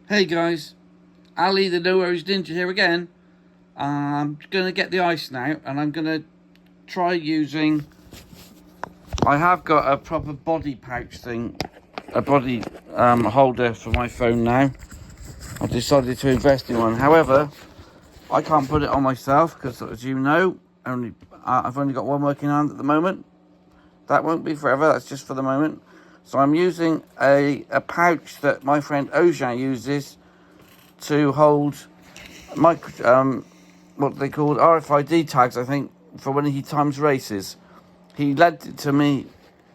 Hey guys, Ali the No Worries Ninja here again. I'm going to get the ice now and I'm going to try using... I have got a proper body pouch thing, a body holder for my phone now. I decided to invest in one. However, I can't put it on myself because, as you know, I've only got one working hand at the moment. That won't be forever, that's just for the moment. So I'm using a pouch that my friend Eugene uses to hold what they called RFID tags, I think, for when he times races. He lent it to me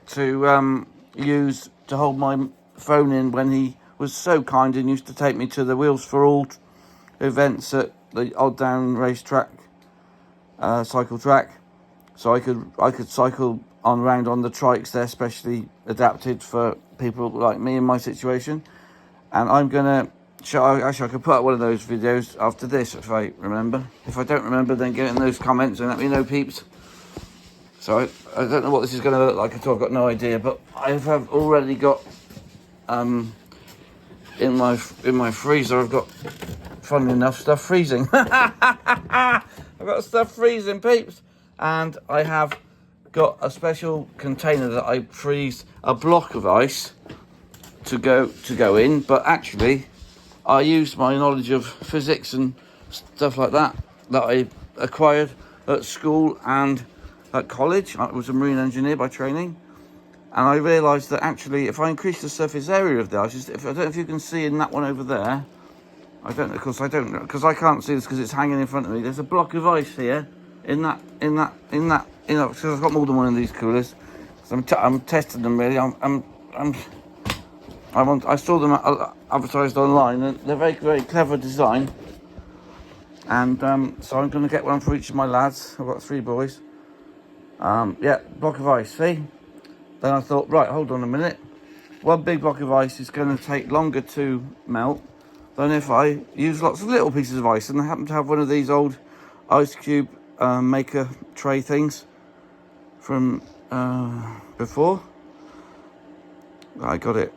to use to hold my phone in when he was so kind and used to take me to the Wheels for All events at the Old Down racetrack, cycle track, so I could cycle on around on the trikes there, specially adapted for people like me in my situation. And I'm gonna show. Actually, I could put up one of those videos after this if I remember. If I don't remember, then get in those comments and let me know, peeps. So I don't know what this is going to look like at all. I've got no idea, but I have already got in my freezer. I've got, funnily enough, stuff freezing. I've got stuff freezing, peeps, and I have got a special container that I freeze a block of ice to go in. But actually, I used my knowledge of physics and stuff like that I acquired at school and at college. I was a marine engineer by training, and I realised that actually, if I increase the surface area of the ice, I don't know if you can see in that one over there. I don't know, because I can't see this because it's hanging in front of me. There's a block of ice here in that. Because I've got more than one of these coolers. So I'm testing them really. I saw them advertised online, and they're very, very clever design. And so I'm going to get one for each of my lads. I've got 3 boys. Block of ice, see? Then I thought, right, hold on a minute. One big block of ice is going to take longer to melt than if I use lots of little pieces of ice. And I happen to have one of these old ice cube maker tray things from before. I got it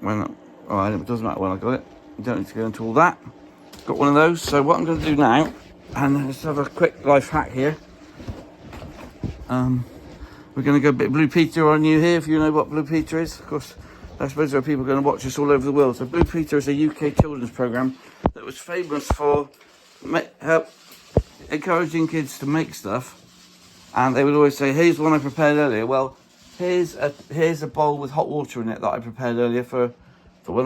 it doesn't matter when I got it. You don't need to go into all that. Got one of those. So what I'm going to do now, and let's have a quick life hack here. We're going to go a bit Blue Peter on you here, if you know what Blue Peter is. Of course, I suppose there are people going to watch us all over the world. So Blue Peter is a UK children's programme that was famous for encouraging kids to make stuff. And they would always say, here's one I prepared earlier. Well, here's a bowl with hot water in it that I prepared earlier for when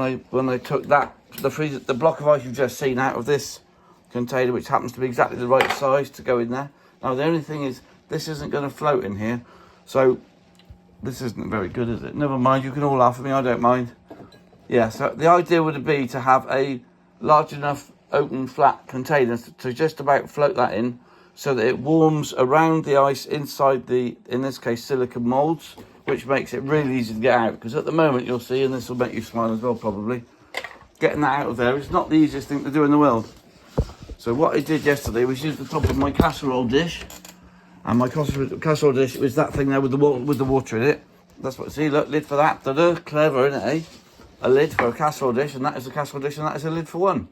I took the block of ice you've just seen out of this container, which happens to be exactly the right size to go in there. Now, the only thing is, this isn't going to float in here. So this isn't very good, is it? Never mind, you can all laugh at me, I don't mind. Yeah, so the idea would be to have a large enough open flat container to just about float that in, so that it warms around the ice inside the, in this case, silicone moulds, which makes it really easy to get out. Because at the moment, you'll see, and this will make you smile as well probably, getting that out of there is not the easiest thing to do in the world. So what I did yesterday was use the top of my casserole dish. And my casserole dish was that thing there with the water in it. That's what, see, look, lid for that. Ta-da, clever, isn't it, eh? A lid for a casserole dish, and that is a casserole dish, and that is a lid for one.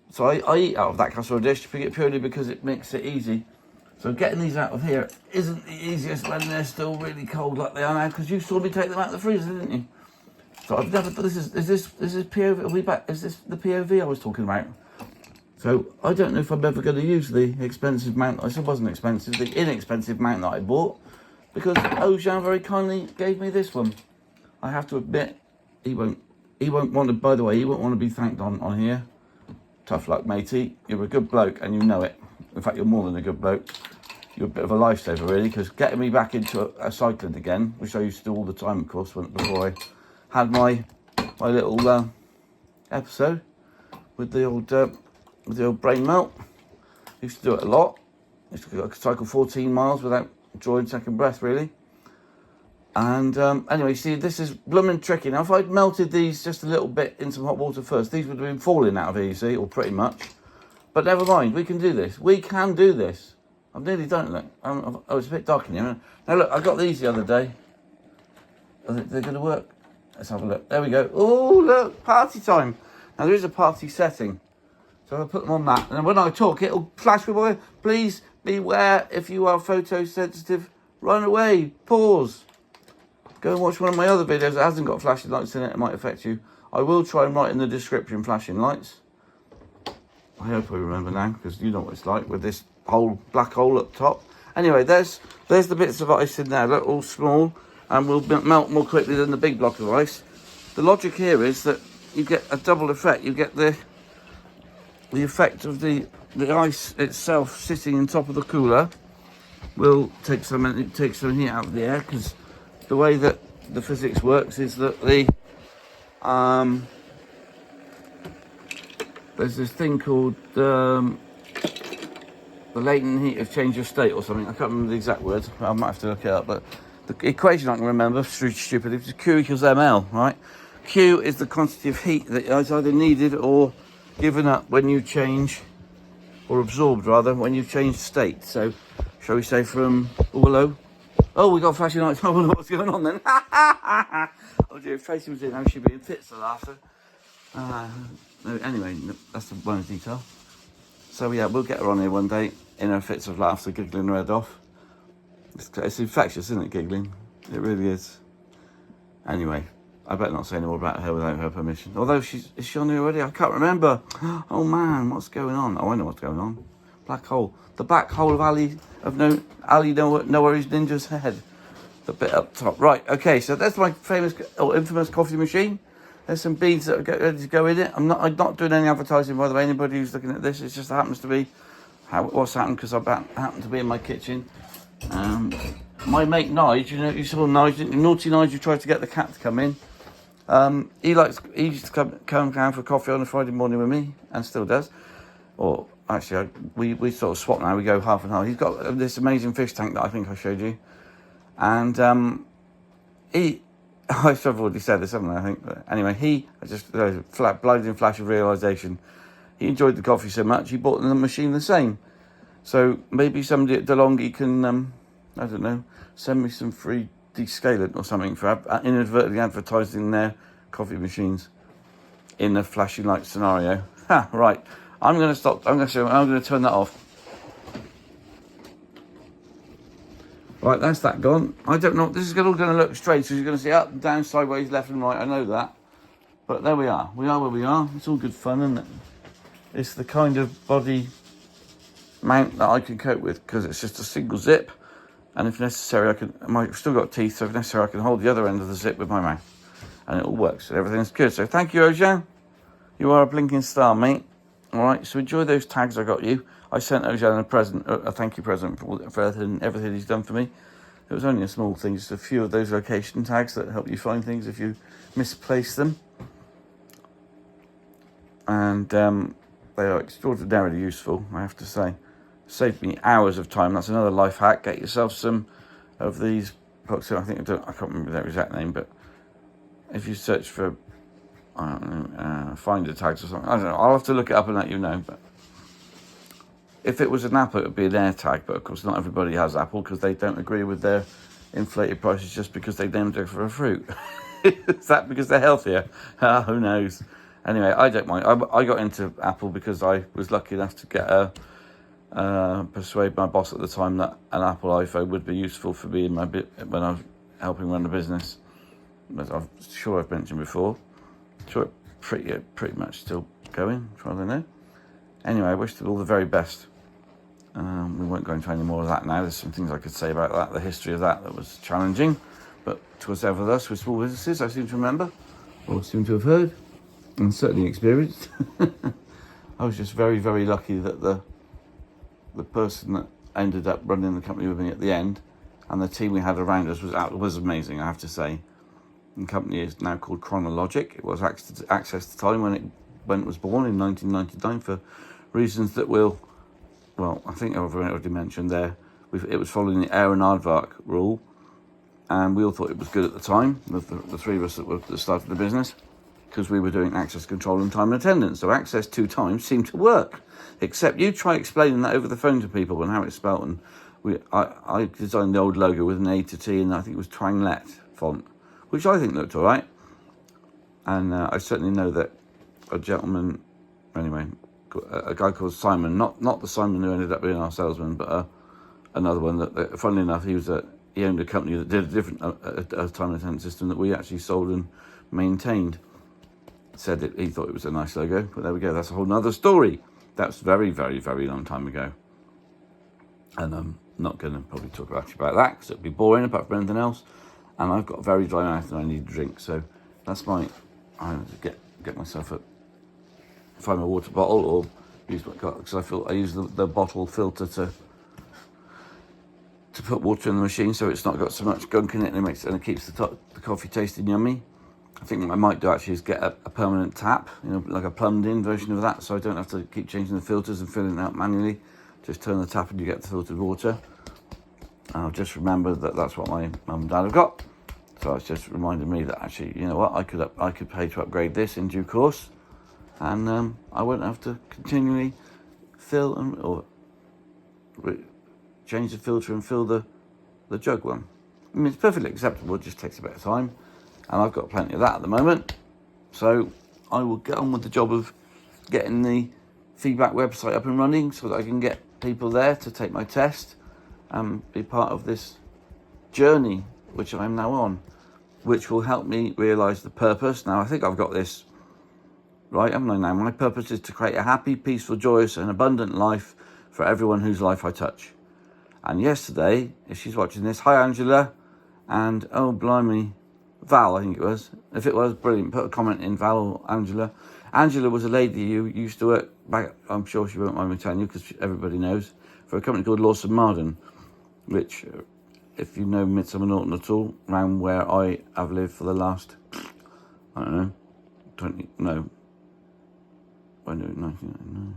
So I eat out of that casserole dish purely because it makes it easy. So getting these out of here isn't the easiest when they're still really cold like they are now, because you saw me take them out of the freezer, didn't you? So I've never, is this POV, are we back? Is this the POV I was talking about? So I don't know if I'm ever going to use the expensive mount. I said it wasn't expensive, the inexpensive mount that I bought, because Eugene very kindly gave me this one. I have to admit, he won't want to, by the way, he won't want to be thanked on here. Tough luck, matey. You're a good bloke and you know it. In fact, you're more than a good bloke. You're a bit of a lifesaver, really, because getting me back into a cycling again, which I used to do all the time, of course, before I had my little episode with the old brain melt. Used to do it a lot. Used to cycle 14 miles without drawing second breath, really. And anyway, see, this is blooming tricky. Now, if I'd melted these just a little bit in some hot water first, these would have been falling out of here, you see, or pretty much. But never mind, we can do this. We can do this. I've nearly done it, look. It's a bit dark in here. Now, look, I got these the other day. Are they going to work? Let's have a look. There we go. Oh, look, party time. Now there is a party setting, so I'll put them on that. And when I talk, it'll flash before. Please beware if you are photosensitive. Run away. Pause. Go and watch one of my other videos that hasn't got flashing lights in it. It might affect you. I will try and write in the description flashing lights. I hope I remember now, because you know what it's like with this whole black hole up top. Anyway, there's the bits of ice in there. They're all small and will melt more quickly than the big block of ice. The logic here is that you get a double effect. You get the effect of the ice itself sitting on top of the cooler will take some heat out of the air, because the way that the physics works is that there's this thing called the latent heat of change of state or something. I can't remember the exact words. I might have to look it up. But the equation I can remember, stupid, it's Q equals ml, right? Q is the quantity of heat that is either needed or given up when you change, or absorbed rather, when you change state. So, shall we say from, oh, hello? Oh, we got flashing lights. Oh, what's going on then? Oh dear, if Tracy was in, how she'd be in fits of laughter. No, anyway, that's the one detail. So yeah, we'll get her on here one day in her fits of laughter, giggling her head off. It's infectious, isn't it, giggling? It really is. Anyway, I better not say any more about her without her permission. Although is she on here already? I can't remember. Oh man, what's going on? Oh, I know what's going on. Black hole. The black hole of Ali Nowhere's Ninja's head. The bit up top. Right, okay, so that's my famous or infamous coffee machine. There's some beads that are ready to go in it. I'm not doing any advertising, by the way. Anybody who's looking at this, it just happens to be what's happened, because I happen to be in my kitchen. My mate Nige, you saw Nige, naughty Nige, who tried to get the cat to come in. He used to come down for coffee on a Friday morning with me, and still does. Or actually, we sort of swap now. We go half and half. He's got this amazing fish tank that I think I showed you, and I've already said this, haven't I? I think. But anyway, blinding flash of realisation. He enjoyed the coffee so much, he bought the machine the same. So maybe somebody at DeLonghi can, I don't know, send me some free descalant or something for inadvertently advertising their coffee machines in a flashing light scenario. Right. I'm going to stop. I'm going to turn that off. Right, that's that gone. I don't know. This is all going to look strange, so you're going to see up, down, sideways, left and right. I know that. But there we are. We are where we are. It's all good fun, isn't it? It's the kind of body mount that I can cope with, because it's just a single zip. And if necessary, I've still got teeth, so if necessary, I can hold the other end of the zip with my mouth. And it all works. And everything's good. So thank you, Eugene. You are a blinking star, mate. All right, so enjoy those tags I got you. I sent Eugene a thank you present for everything he's done for me. It was only a small thing, just a few of those location tags that help you find things if you misplace them. And they are extraordinarily useful, I have to say. Saved me hours of time. That's another life hack. Get yourself some of these. I can't remember their exact name, but if you search for finder tags or something, I don't know. I'll have to look it up and let you know. But if it was an Apple, it would be an Air tag. But of course, not everybody has Apple, because they don't agree with their inflated prices just because they named it for a fruit. Is that because they're healthier? Who knows? Anyway, I don't mind. I got into Apple because I was lucky enough to get persuade my boss at the time that an Apple iPhone would be useful for me when I was helping run the business. As I'm sure I've mentioned before. Sure, pretty much still going, as far as I know. Anyway, I wish them all the very best. We won't go into any more of that now. There's some things I could say about that, the history of that was challenging. But 'twas ever thus with small businesses, I seem to remember, or seem to have heard, and certainly experienced. I was just very, very lucky that the person that ended up running the company with me at the end, and the team we had around us was amazing, I have to say. The company is now called Chronologic. It was Access to Time when it was born in 1999 for reasons that I think I've already mentioned there. It was following the Air and Aardvark rule, and we all thought it was good at the time, the three of us that started the business, because we were doing access control and time and attendance. So access to time seemed to work, except you try explaining that over the phone to people and how it's spelt. And I designed the old logo with an A to T, and I think it was Twanglet font, which I think looked all right. And I certainly know that a gentleman, anyway, a guy called Simon, not the Simon who ended up being our salesman, but another one that, funnily enough, he owned a company that did a different time and attendance system that we actually sold and maintained. Said that he thought it was a nice logo, but there we go. That's a whole nother story. That's very, very, very long time ago. And I'm not going to probably talk about that because it'd be boring apart from anything else. And I've got a very dry mouth and I need a drink. So that's I get myself find my water bottle or use what I got, because I use the bottle filter to put water in the machine so it's not got so much gunk in it, and it keeps the coffee tasting yummy. I think what I might do actually is get a permanent tap, like a plumbed-in version of that, so I don't have to keep changing the filters and filling it out manually. Just turn the tap and you get the filtered water. And I've just remembered that that's what my mum and dad have got. So it's just reminded me that actually, you know what, I could pay to upgrade this in due course, and I won't have to continually fill or change the filter and fill the jug one. I mean, it's perfectly acceptable, it just takes a bit of time, and I've got plenty of that at the moment. So I will get on with the job of getting the feedback website up and running so that I can get people there to take my test and be part of this journey which I'm now on, which will help me realise the purpose. Now, I think I've got this right, haven't I now? My purpose is to create a happy, peaceful, joyous and abundant life for everyone whose life I touch. And yesterday, if she's watching this, hi Angela, and oh blimey, Val, I think it was. If it was, brilliant, put a comment in, Val or Angela. Angela was a lady who used to work back, I'm sure she won't mind me telling you because everybody knows, for a company called Lawson Marden, which, if you know Midsummer Norton at all, around where I have lived for the last, I don't know, 1999.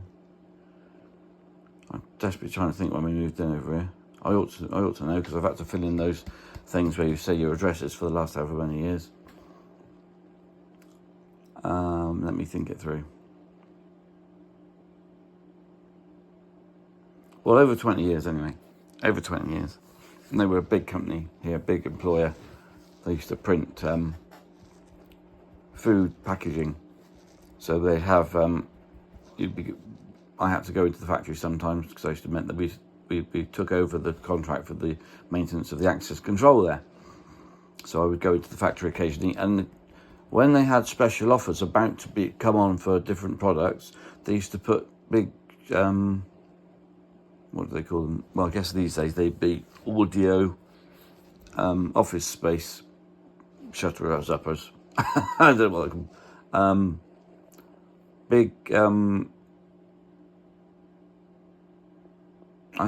I'm desperately trying to think when we moved in over here. I ought to know because I've had to fill in those things where you say your addresses for the last however many years. Let me think it through. Well, over 20 years anyway. Over 20 years. And they were a big company here, a big employer. They used to print food packaging. So they have, I had to go into the factory sometimes because I used to meant that we took over the contract for the maintenance of the access control there. So I would go into the factory occasionally, and when they had special offers about to come on for different products, they used to put big, what do they call them? Well, I guess these days they'd be audio office space shutterers uppers. I don't know what they call them. Big, I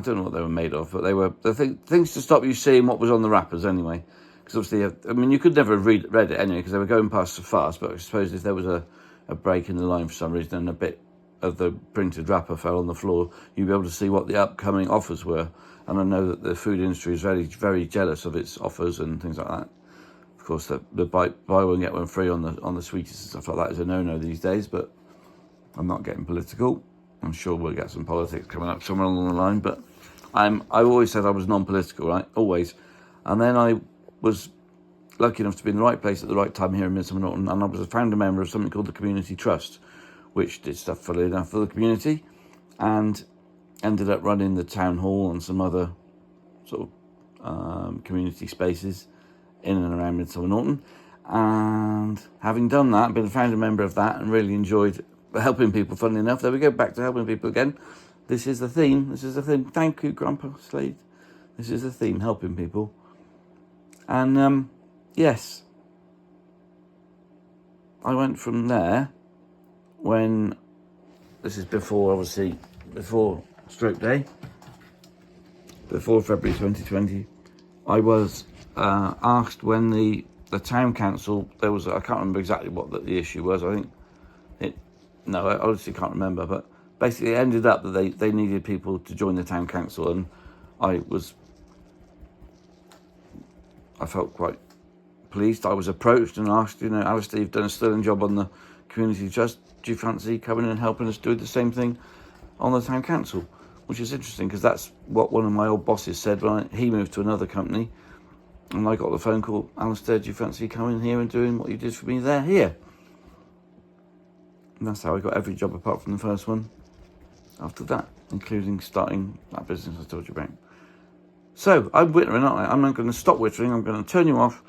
don't know what they were made of, but they were things to stop you seeing what was on the wrappers anyway. Because obviously, I mean, you could never have read it anyway because they were going past so fast, but I suppose if there was a break in the line for some reason and a bit of the printed wrapper fell on the floor, you'd be able to see what the upcoming offers were. And I know that the food industry is very, very jealous of its offers and things like that. Of course, the buy one get one free on the sweeties and stuff like that is a no-no these days, but I'm not getting political. I'm sure we'll get some politics coming up somewhere along the line, but I've always said I was non-political, right? Always. And then I was lucky enough to be in the right place at the right time here in Midsummer Norton, and I was a founder member of something called the Community Trust, which did stuff, funnily enough, for the community, and ended up running the town hall and some other sort of community spaces in and around Midsummer Norton. And having done that, been a founder member of that, and really enjoyed helping people, funnily enough. There we go, back to helping people again. This is the theme. Thank you, Grandpa Slade. This is the theme, helping people. And yes, I went from there when, this is before Stroke Day, before February 2020, I was asked when the town council, I can't remember exactly what the issue was. I honestly can't remember, but basically it ended up that they needed people to join the town council, and I felt quite pleased. I was approached and asked, Alistair, you've done a sterling job on the Community Trust. Do you fancy coming and helping us do the same thing on the town council? Which is interesting because that's what one of my old bosses said when he moved to another company, and I got the phone call, Alistair, do you fancy coming here and doing what you did for me here? And that's how I got every job apart from the first one after that, including starting that business I told you about. So, I'm wittering, aren't I? I'm not going to stop wittering. I'm going to turn you off,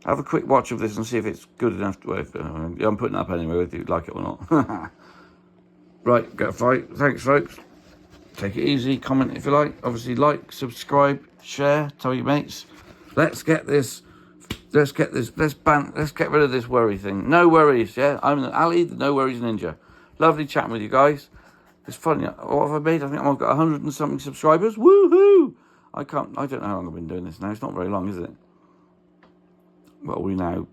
have a quick watch of this and see if it's good enough. I'm putting it up anyway, whether you like it or not. Right, get a fight. Thanks, folks. Take it easy. Comment if you like. Obviously, like, subscribe, share, tell your mates. Let's get this. Let's get rid of this worry thing. No worries, yeah? I'm Ali, the No Worries Ninja. Lovely chatting with you guys. It's funny. What have I made? I think I've got 100 and something subscribers. Woohoo! I don't know how long I've been doing this now. It's not very long, is it? What are we now?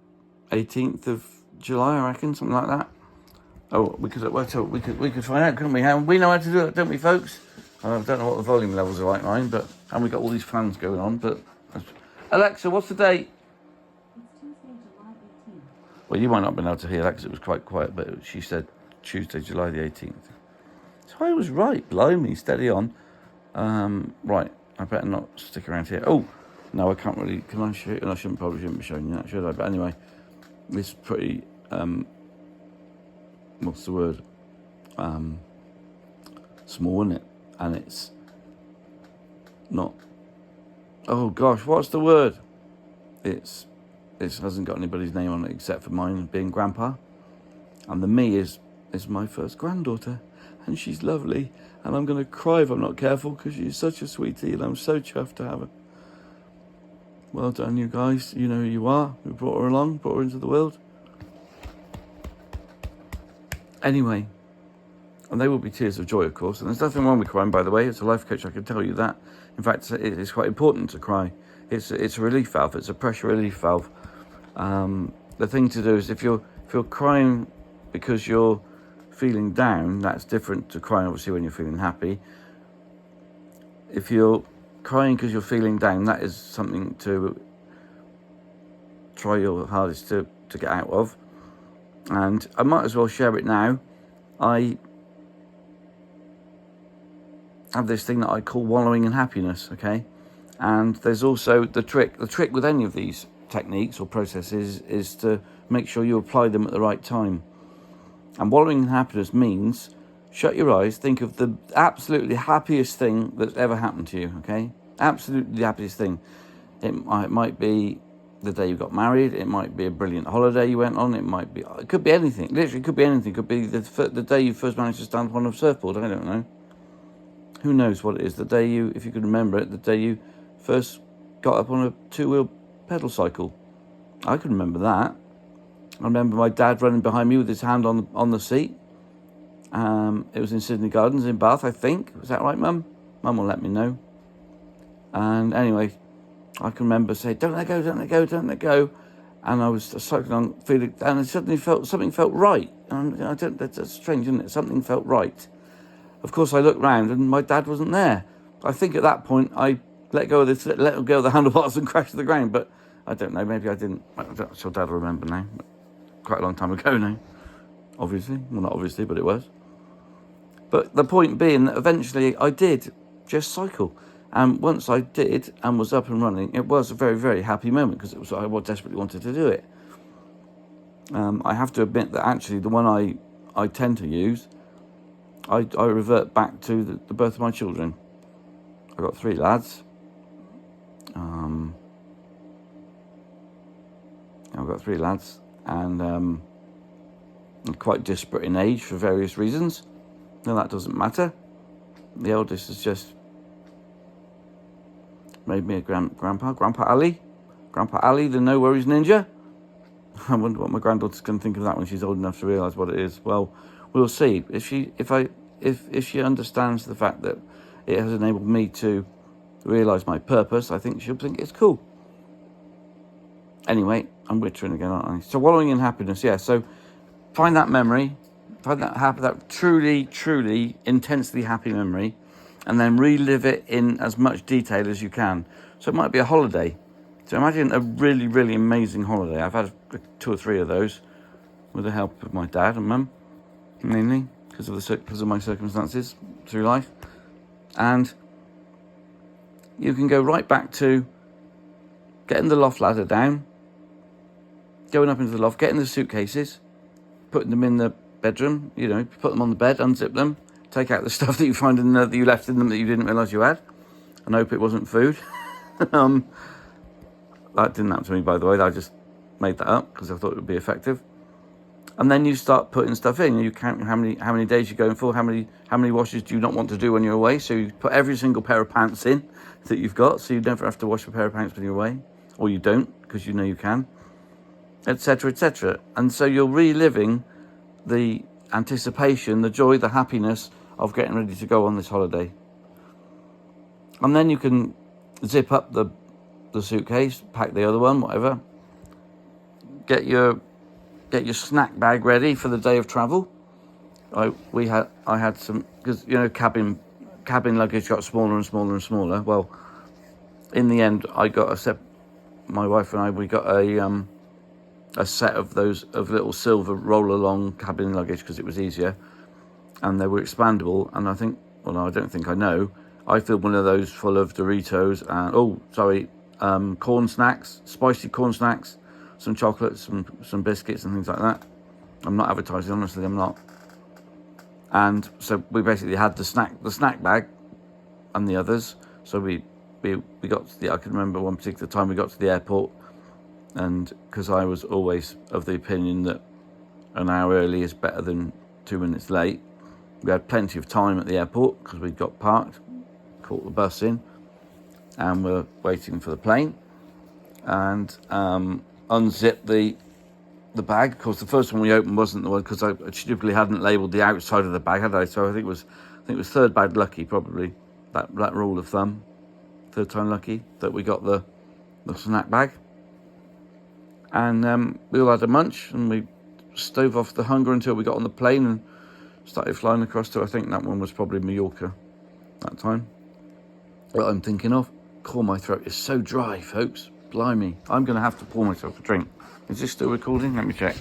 18th of July, I reckon, something like that. Oh, we could find out, couldn't we? We know how to do it, don't we, folks? I don't know what the volume levels are like mine, and we got all these fans going on. But Alexa, what's the date? Well, you might not have been able to hear that because it was quite quiet, but she said Tuesday, July the 18th. So I was right. Blimey, steady on. Right, I better not stick around here. Oh, no, I can't really. Can I show you? And I probably shouldn't be showing you that, should I? But anyway, this is pretty, what's the word? Small, isn't it? And it's not, oh gosh, what's the word? It hasn't got anybody's name on it except for mine being Grandpa. And the me is my first granddaughter. And she's lovely. And I'm going to cry if I'm not careful because she's such a sweetie and I'm so chuffed to have her. Well done, you guys. You know who you are. We brought her along, brought her into the world. Anyway, and they will be tears of joy, of course. And there's nothing wrong with crying, by the way. It's a life coach, I can tell you that. In fact, it's quite important to cry. It's a relief valve. It's a pressure relief valve. The thing to do is if you're crying because you're feeling down, that's different to crying obviously when you're feeling happy. If you're crying because you're feeling down, that is something to try your hardest to get out of. And I might as well share it now. I have this thing that I call wallowing in happiness, okay? And there's also the trick with any of these techniques or processes is to make sure you apply them at the right time. And wallowing in happiness means shut your eyes, think of the absolutely happiest thing that's ever happened to you, okay? Absolutely the happiest thing. It might be the day you got married, it might be a brilliant holiday you went on, it could be anything, literally it could be anything. It could be the day you first managed to stand upon a surfboard, I don't know. Who knows what it is, if you can remember it, the day you first got up on a two-wheel pedal cycle. I can remember that. I remember my dad running behind me with his hand on the seat. It was in Sydney Gardens in Bath, I think. Was that right, Mum? Mum will let me know. And anyway, I can remember saying, don't let go, don't let go, don't let go. And I was cycling on, feeling, and suddenly something felt right. And that's strange, isn't it? Something felt right. Of course, I looked round and my dad wasn't there. I think at that point I let go of the handlebars and crashed to the ground. But I don't know. Maybe I didn't. I'm not sure Dad will remember now. Quite a long time ago now. Obviously, well, not obviously, but it was. But the point being that eventually I did just cycle, and once I did and was up and running, it was a very, very happy moment because I desperately wanted to do it. I have to admit that actually the one I tend to use. I revert back to the birth of my children. I've got 3 lads. I've got 3 lads, and I'm quite disparate in age for various reasons. No, that doesn't matter. The eldest has just made me a Grandpa Ali. Grandpa Ali, the No Worries Ninja. I wonder what my granddaughter's going to think of that when she's old enough to realise what it is. Well, we'll see. If she understands the fact that it has enabled me to realise my purpose, I think she'll think it's cool. Anyway, I'm wittering again, aren't I? So wallowing in happiness, yeah. So find that memory, that truly, truly intensely happy memory, and then relive it in as much detail as you can. So it might be a holiday. So imagine a really, really amazing holiday. I've had 2 or 3 of those with the help of my dad and mum, mainly because of my circumstances through life. And you can go right back to getting the loft ladder down, going up into the loft, getting the suitcases, putting them in the bedroom. You know, put them on the bed, unzip them, take out the stuff that you find in there that you left in them that you didn't realise you had, and hope it wasn't food. That didn't happen to me, by the way. I just made that up because I thought it would be effective. And then you start putting stuff in. You count how many days you're going for, how many washes do you not want to do when you're away. So you put every single pair of pants in that you've got, so you never have to wash a pair of pants when you're away, or you don't because you know you can, etc., etc. And so you're reliving the anticipation, the joy, the happiness of getting ready to go on this holiday. And then you can zip up the suitcase, pack the other one, whatever. Get your snack bag ready for the day of travel. I had some, because you know cabin luggage got smaller and smaller and smaller. Well, in the end, my wife and I, we got a set of those of little silver roll along cabin luggage because it was easier, and they were expandable. And I think, well, no, I don't think I know. I filled one of those full of Doritos and corn snacks, spicy corn snacks, some chocolates, some biscuits and things like that. I'm not advertising, honestly, I'm not. And so we basically had the snack bag and the others. So we got to I can remember one particular time we got to the airport, and because I was always of the opinion that an hour early is better than 2 minutes late, we had plenty of time at the airport because we'd got parked, caught the bus in, and we're waiting for the plane, and unzipped the bag. Of course, the first one we opened wasn't the one, because I stupidly hadn't labelled the outside of the bag, had I? So I think it was third bag lucky, probably, that rule of thumb, third time lucky that we got the snack bag. And we all had a munch, and we stove off the hunger until we got on the plane and started flying across to, I think that one was probably Mallorca that time. What I'm thinking of. God, my throat is so dry, folks. Blimey. I'm going to have to pour myself a drink. Is this still recording? Let me check.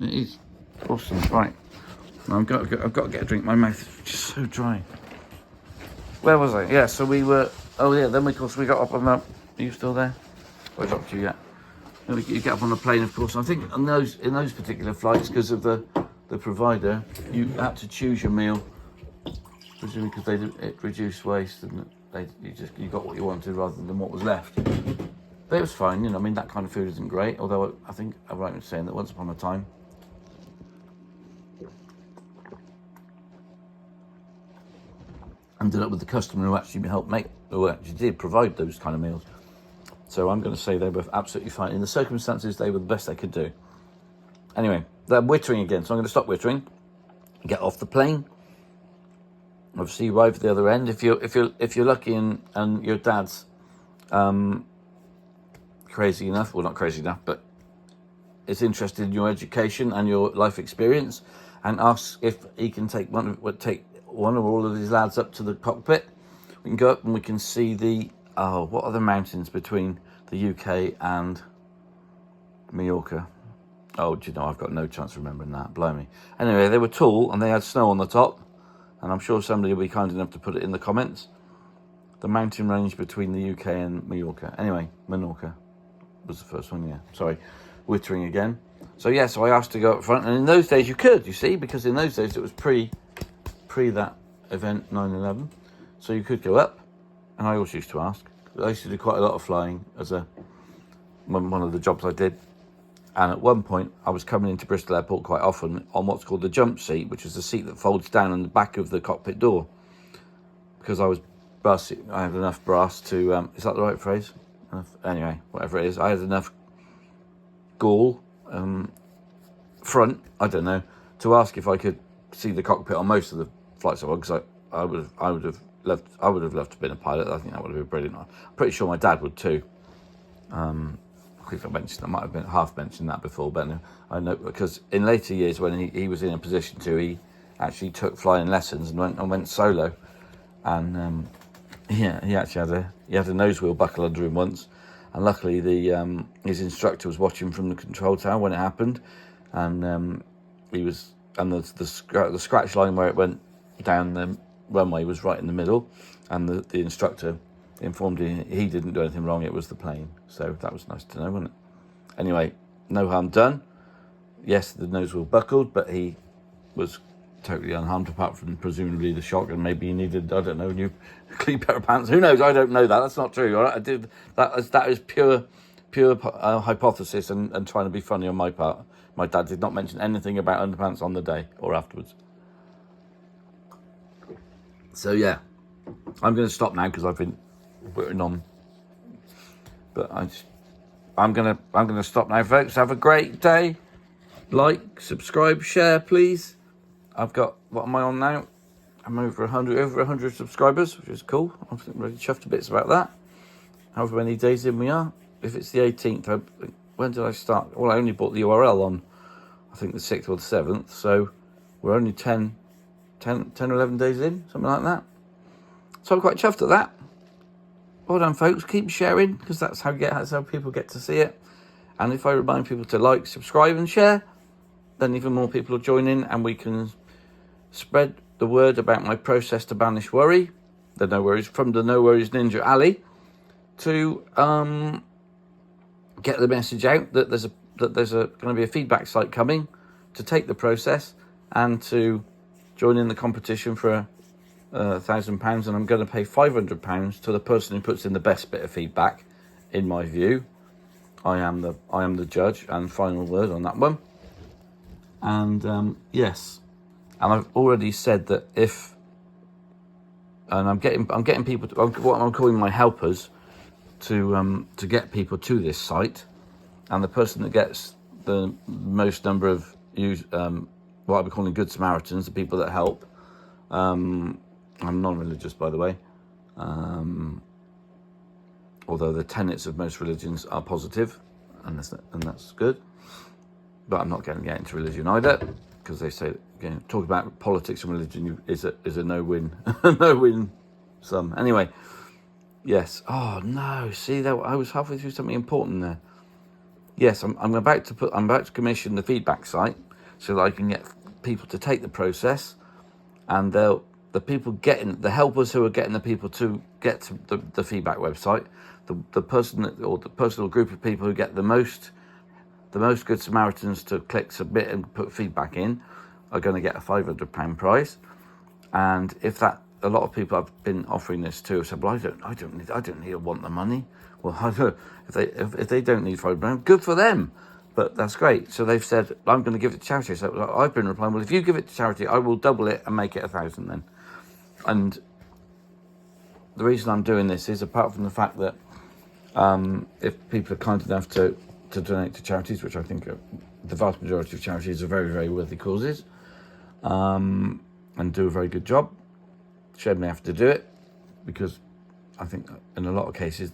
It is. Awesome. Right. Now I've got to get a drink. My mouth is just so dry. Where was I? Yeah, so we were... Oh, yeah, then of course we got up on the... Are you still there? Where's up to yet? You get up on the plane, of course. I think in those particular flights, because of the provider, you had to choose your meal, presumably because it reduced waste, and you got what you wanted rather than what was left. But it was fine, you know. I mean, that kind of food isn't great. Although I think I'm right in saying that once upon a time, ended up with the customer who actually did provide those kind of meals. So I'm going to say they were absolutely fine. In the circumstances, they were the best they could do. Anyway, they're wittering again, so I'm going to stop wittering, get off the plane. Obviously, arrive at the other end. If you're lucky and your dad's crazy enough, well, not crazy enough, but is interested in your education and your life experience, and asks if he can take one or all of his lads up to the cockpit, we can go up and we can see what are the mountains between the UK and Mallorca? Oh, do you know, I've got no chance of remembering that. Blimey. Anyway, they were tall and they had snow on the top, and I'm sure somebody will be kind enough to put it in the comments. The mountain range between the UK and Mallorca. Anyway, Menorca was the first one, yeah. Sorry, wittering again. So yeah, so I asked to go up front, and in those days you could, you see, because in those days it was pre that event, 9/11. So you could go up, and I always used to ask. I used to do quite a lot of flying as one of the jobs I did. And at one point, I was coming into Bristol Airport quite often on what's called the jump seat, which is the seat that folds down on the back of the cockpit door. Because I had enough brass to, is that the right phrase? Anyway, whatever it is, I had enough gall, front, I don't know, to ask if I could see the cockpit on most of the flights I was, because I would have loved to have been a pilot. I think that would have been brilliant. I'm pretty sure my dad would too. I think I might have been half mentioned that before, but I know because in later years when he was in a position to, he actually took flying lessons and went solo, and he actually had a nose wheel buckle under him once, and luckily his instructor was watching from the control tower when it happened, and the scratch line where it went down the runway was right in the middle, and the instructor informed him he didn't do anything wrong, it was the plane. So that was nice to know, wasn't it? Anyway, no harm done. yes, the nose wheel buckled, but he was totally unharmed, apart from presumably the shock, and maybe he needed, I don't know, a new clean pair of pants. Who knows? I don't know that. That's not true. All right? That is pure hypothesis and trying to be funny on my part. My dad did not mention anything about underpants on the day or afterwards. So yeah, I'm going to stop now because I've been putting on. But I'm gonna stop now, folks. Have a great day. Like, subscribe, share, please. I've got, what am I on now? I'm over 100 subscribers, which is cool. I'm really chuffed to bits about that. However many days in we are. If it's the 18th, when did I start? Well, I only bought the URL on, I think the 6th or the 7th. So we're only 10 or 11 days in, something like that. So I'm quite chuffed at that. Well done, folks. Keep sharing, because that's how people get to see it. And if I remind people to like, subscribe and share, then even more people will join in, and we can spread the word about my process to banish worry, the No Worries, from the No Worries Ninja Ali, to get the message out that there's going to be a feedback site coming to take the process and to join in the competition for £1,000, and I'm going to pay £500 to the person who puts in the best bit of feedback. In my view, I am the judge and final word on that one. And yes, and I've already said that I'm getting people to, what I'm calling my helpers to get people to this site, and the person that gets the most number of what I'm calling Good Samaritans, the people that help. I'm non-religious, by the way, although the tenets of most religions are positive, and that's good. But I'm not going to get into religion either, because they say, again, talk about politics and religion is a no-win, no-win sum. Anyway, yes. Oh no! See, that I was halfway through something important there. Yes, I'm about to commission the feedback site so that I can get people to take the process, and the helpers who are getting the people to get to the feedback website, the person or the personal group of people who get the most Good Samaritans to click submit and put feedback in are going to get a £500 prize. And if that, a lot of people I've been offering this to said, well, I don't need to want the money. Well, if they don't need £500, good for them. But that's great. So they've said, I'm going to give it to charity. So I've been replying, well, if you give it to charity, I will double it and make it 1,000 then. And the reason I'm doing this is, apart from the fact that if people are kind enough to donate to charities, which I think the vast majority of charities are very, very worthy causes, and do a very good job, shame they have to do it, because I think in a lot of cases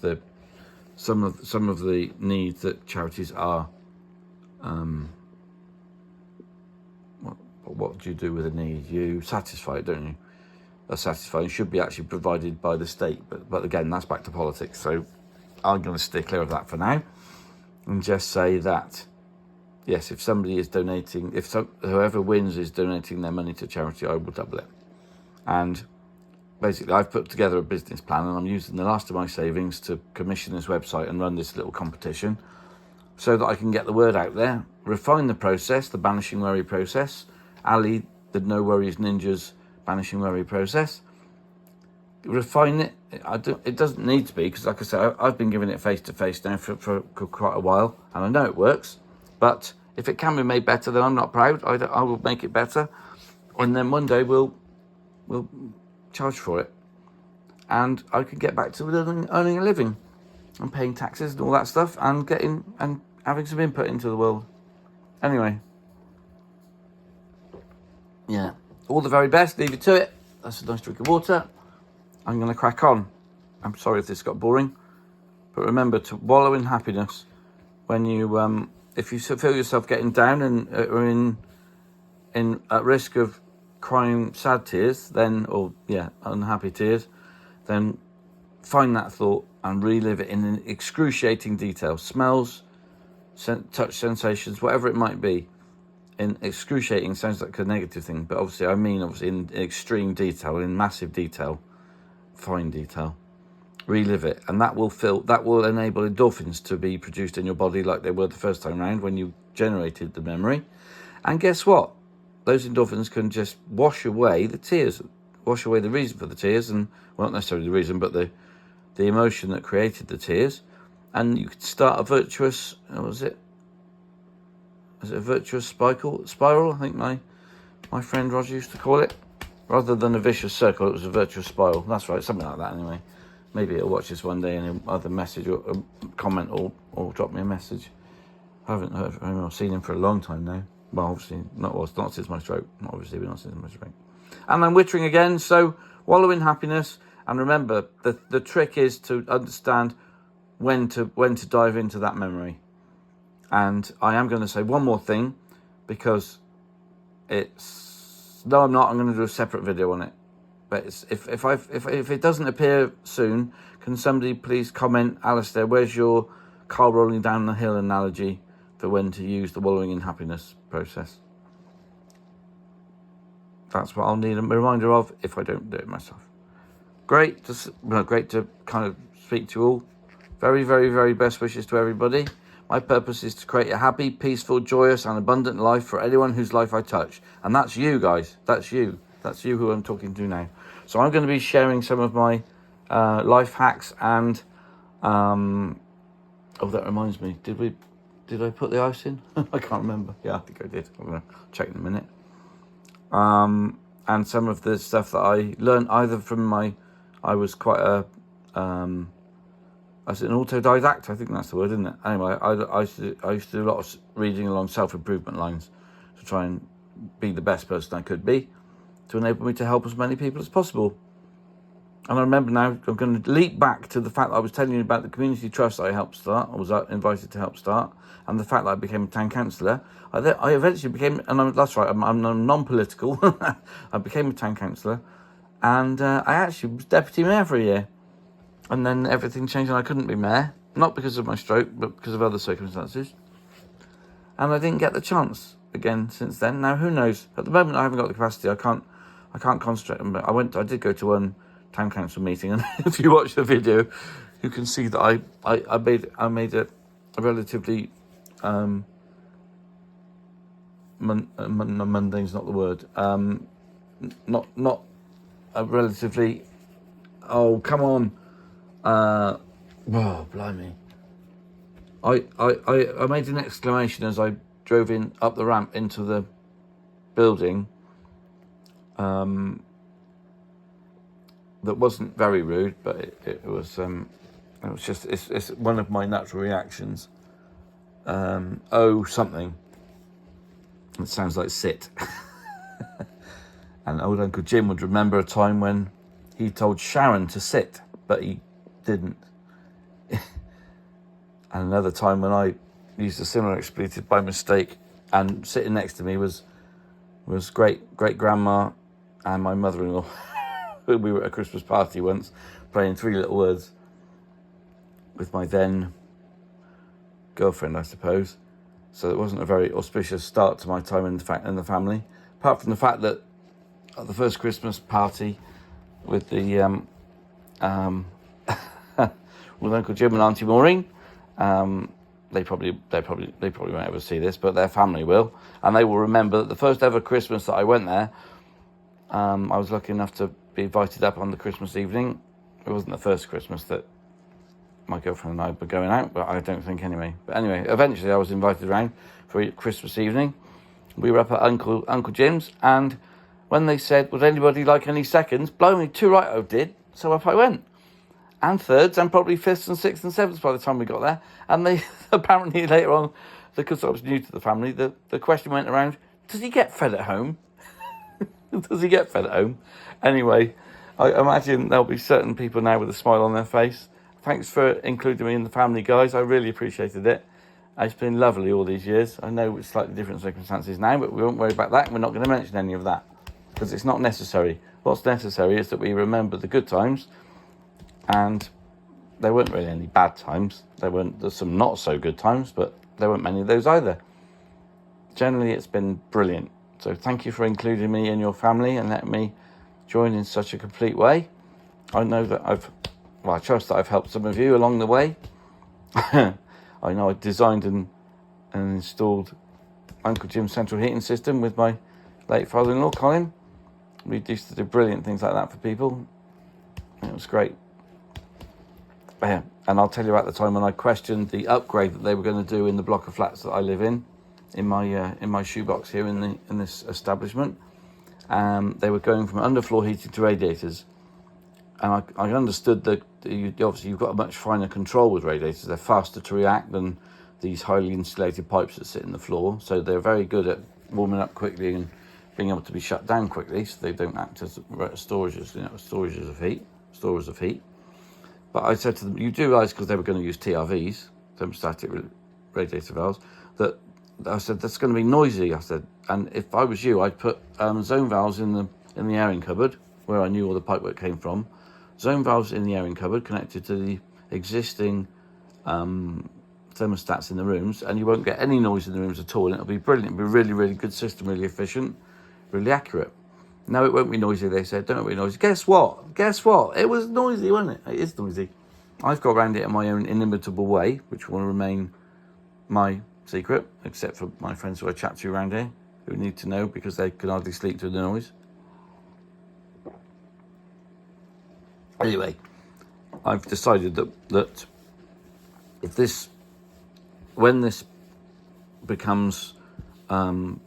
some of the needs that charities are, what do you do with a need? You satisfy it, don't you? Are satisfied should be actually provided by the state, but again, that's back to politics. So I'm going to stay clear of that for now, and just say that yes, if somebody is donating, whoever wins is donating their money to charity, I will double it. And basically, I've put together a business plan, and I'm using the last of my savings to commission this website and run this little competition, so that I can get the word out there, refine the process, the banishing worry process, Ali, the No Worries Ninjas banishing worry process, refine it. It doesn't need to be, because like I said, I've been giving it face to face now for quite a while, and I know it works. But if it can be made better, then I'm not proud. I will make it better, and then one day we'll charge for it, and I can get back to earning a living and paying taxes and all that stuff, and having some input into the world. Anyway, yeah, all the very best. Leave it to it. That's a nice drink of water. I'm going to crack on. I'm sorry if this got boring, but remember to wallow in happiness when you, if you feel yourself getting down and are in at risk of crying sad tears, then, or unhappy tears, then find that thought and relive it in excruciating detail. Smells, touch sensations, whatever it might be. In excruciating sounds like a negative thing, but obviously in extreme detail, in massive detail, fine detail. Relive it, and that will enable endorphins to be produced in your body like they were the first time round when you generated the memory. And guess what? Those endorphins can just wash away the tears, wash away the reason for the tears, and well, not necessarily the reason, but the emotion that created the tears. And you could start a virtuous, what was it? Is it a virtuous spiral? I think my friend Roger used to call it. Rather than a vicious circle, it was a virtuous spiral. That's right, something like that anyway. Maybe he'll watch this one day and he'll either message or comment or drop me a message. I haven't heard from him or seen him for a long time now. Well, obviously, not since my stroke. Not obviously, but not since my stroke. And I'm wittering again, so wallow in happiness. And remember, the trick is to understand when to dive into that memory. And I am going to say one more thing, because it's... No, I'm not. I'm going to do a separate video on it. But it's, if it doesn't appear soon, can somebody please comment, Alistair, where's your car rolling down the hill analogy for when to use the wallowing in happiness process? That's what I'll need a reminder of if I don't do it myself. Great to kind of speak to you all. Very, very, very best wishes to everybody. My purpose is to create a happy, peaceful, joyous and abundant life for anyone whose life I touch. And that's you guys. That's you. That's you who I'm talking to now. So I'm going to be sharing some of my life hacks and... oh, that reminds me. Did I put the ice in? I can't remember. Yeah, I think I did. I'm going to check in a minute. And some of the stuff that I learned either from I was quite a... I was an autodidact, I think that's the word, isn't it? Anyway, I used to do a lot of reading along self-improvement lines to try and be the best person I could be, to enable me to help as many people as possible. And I remember now, I'm going to leap back to the fact that I was telling you about the community trust I helped start, I was invited to help start, and the fact that I became a town councillor. I eventually became, and that's right, I'm non-political, I became a town councillor, and I actually was deputy mayor for a year. And then everything changed and I couldn't be mayor, not because of my stroke, but because of other circumstances. And I didn't get the chance again since then. Now, who knows? At the moment, I haven't got the capacity. I can't concentrate. I did go to one town council meeting, and if you watch the video, you can see that I made a relatively mundane's not the word. Not a relatively. Oh, come on. Oh, blimey. I made an exclamation as I drove up the ramp into the building that wasn't very rude, but it was just it's one of my natural reactions. Something. It sounds like sit. And old Uncle Jim would remember a time when he told Sharon to sit, but he didn't. And another time when I used a similar expletive by mistake, and sitting next to me was great grandma and my mother-in-law. We were at a Christmas party once, playing Three Little Words with my then girlfriend, I suppose. So it wasn't a very auspicious start to my time in the family. Apart from the fact that at the first Christmas party with the with Uncle Jim and Auntie Maureen, they probably won't ever see this, but their family will, and they will remember that the first ever Christmas that I went there, I was lucky enough to be invited up on the Christmas evening. It wasn't the first Christmas that my girlfriend and I were going out, but I don't think anyway. But anyway, eventually I was invited around for Christmas evening. We were up at Uncle Jim's, and when they said, would anybody like any seconds, blow me, too right I did, so up I went. And thirds, and probably fifths and sixths and sevenths by the time we got there. And they apparently later on, because I was new to the family, the question went around, does he get fed at home? Does he get fed at home? Anyway, I imagine there'll be certain people now with a smile on their face. Thanks for including me in the family, guys. I really appreciated it. It's been lovely all these years. I know it's slightly different circumstances now, but we won't worry about that. We're not going to mention any of that because it's not necessary. What's necessary is that we remember the good times, and there weren't really any bad times. There's some not so good times, but there weren't many of those either. Generally, it's been brilliant. So thank you for including me in your family and letting me join in such a complete way. I know that I trust that I've helped some of you along the way. I know I designed and installed Uncle Jim's central heating system with my late father-in-law, Colin. We used to do brilliant things like that for people. It was great. Yeah, and I'll tell you about the time when I questioned the upgrade that they were going to do in the block of flats that I live in my shoebox here in this establishment. They were going from underfloor heating to radiators, and I understood that obviously you've got a much finer control with radiators. They're faster to react than these highly insulated pipes that sit in the floor, so they're very good at warming up quickly and being able to be shut down quickly, so they don't act as storages of heat. But I said to them, you do realise, because they were going to use TRVs, thermostatic radiator valves, that I said that's going to be noisy. I said, and if I was you, I'd put zone valves in the airing cupboard where I knew all the pipework came from. Zone valves in the airing cupboard connected to the existing thermostats in the rooms, and you won't get any noise in the rooms at all. And it'll be brilliant. It'll be a really, really good system, really efficient, really accurate. No, it won't be noisy, they said. Don't be noisy. Guess what? It was noisy, wasn't it? It is noisy. I've got around it in my own inimitable way, which will remain my secret, except for my friends who I chat to around here, who need to know because they can hardly sleep to the noise. Anyway, I've decided that when this becomes a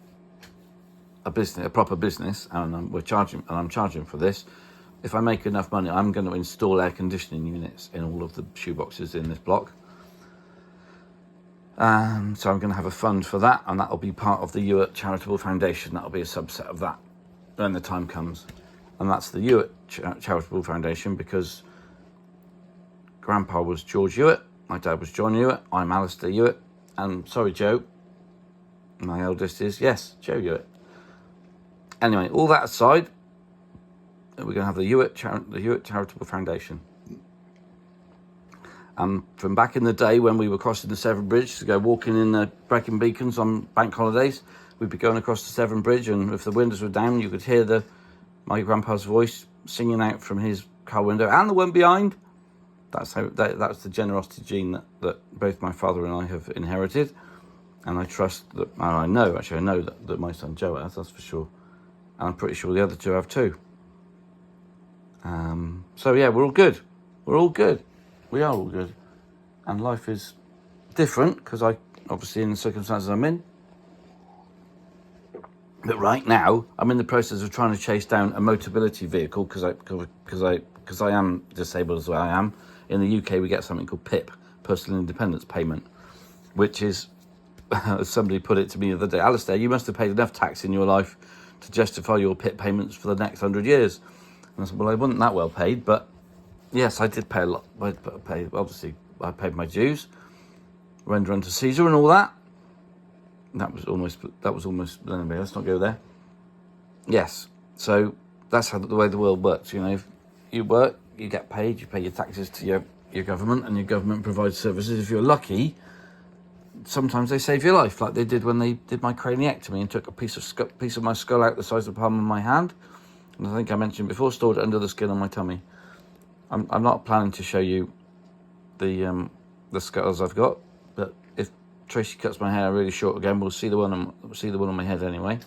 proper business, and I'm charging for this. If I make enough money, I'm going to install air conditioning units in all of the shoeboxes in this block. So I'm going to have a fund for that, and that'll be part of the Ewart Charitable Foundation. That'll be a subset of that when the time comes. And that's the Ewart Charitable Foundation because Grandpa was George Ewart, my dad was John Ewart, I'm Alistair Ewart, and sorry, Joe, my eldest is, yes, Joe Ewart. Anyway, all that aside, we're going to have the Ewart Charitable Foundation. From back in the day when we were crossing the Severn Bridge to go walking in the Brecon Beacons on bank holidays, we'd be going across the Severn Bridge, and if the windows were down, you could hear my grandpa's voice singing out from his car window, and the one behind. That's the generosity gene that both my father and I have inherited, and I trust that, and I know that my son Joe has, that's for sure. And I'm pretty sure the other two have too. So yeah, we're all good. We are all good. And life is different because I, obviously in the circumstances I'm in. But right now, I'm in the process of trying to chase down a mobility vehicle because I am disabled as well. I am. In the UK, we get something called PIP, Personal Independence Payment, which is, as somebody put it to me the other day, Alistair, you must have paid enough tax in your life to justify your PIP payments for the next 100 years. And I said, well, I wasn't that well paid, but yes, I did pay a lot. I paid my dues, render unto Caesar and all that. That was almost, anyway, let's not go there. Yes, so that's the way the world works. You know, if you work, you get paid, you pay your taxes to your government, and your government provides services. If you're lucky, sometimes they save your life, like they did when they did my craniectomy and took a piece of my skull out the size of the palm of my hand. And I think I mentioned before, stored it under the skin on my tummy. I'm not planning to show you the skulls I've got, but if Tracy cuts my hair really short again, we'll see the one on my head anyway.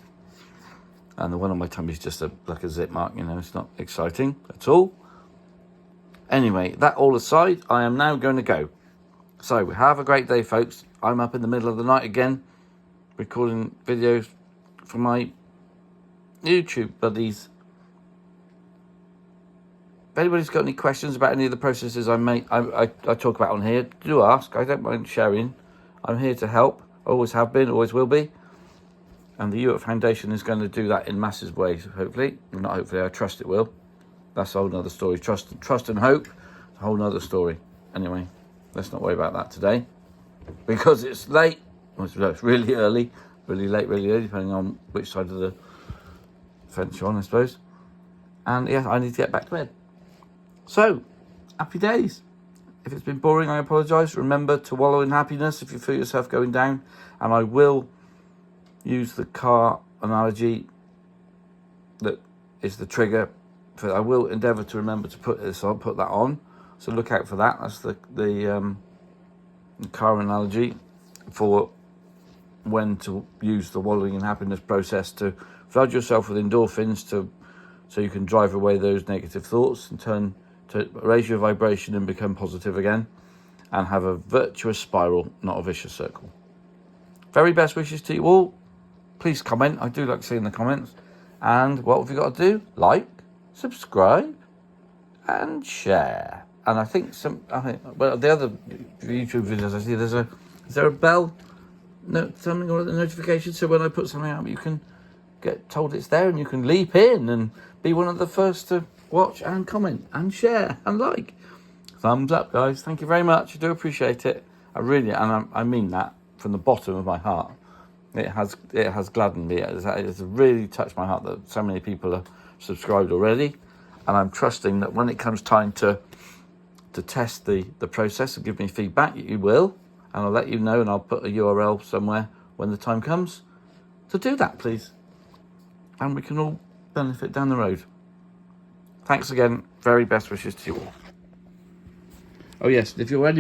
And the one on my tummy is just like a zip mark, you know, it's not exciting at all. Anyway, that all aside, I am now going to go. So, have a great day, folks. I'm up in the middle of the night again, recording videos for my YouTube buddies. If anybody's got any questions about any of the processes I talk about on here, do ask. I don't mind sharing. I'm here to help. Always have been, always will be. And the Ewart Foundation is going to do that in massive ways, hopefully. Well, not hopefully, I trust it will. That's a whole nother story. Trust and hope, a whole nother story. Anyway, let's not worry about that today. Because it's late. Well, it's really early. Really late, really early, depending on which side of the fence you're on, I suppose. And yeah, I need to get back to bed. So, happy days. If it's been boring, I apologise. Remember to wallow in happiness if you feel yourself going down. And I will use the car analogy that is the trigger. I will endeavour to remember to put that on. So look out for that. That's the car analogy for when to use the wallowing in happiness process to flood yourself with endorphins so you can drive away those negative thoughts and turn to raise your vibration and become positive again and have a virtuous spiral, not a vicious circle. Very best wishes to you all. Please comment. I do like seeing the comments. And what have you got to do? Like, subscribe, and share. And I think the other YouTube videos I see, is there a bell? No, something or the notification, so when I put something out, you can get told it's there and you can leap in and be one of the first to watch and comment and share and like. Thumbs up, guys. Thank you very much. I do appreciate it. I really, and I mean that from the bottom of my heart. It has gladdened me. It has really touched my heart that so many people are subscribed already, and I'm trusting that when it comes time to test the process and give me feedback, you will, and I'll let you know, and I'll put a URL somewhere when the time comes to do that, please, and we can all benefit down the road. Thanks again. Very best wishes to you all. Oh yes, if you're ready.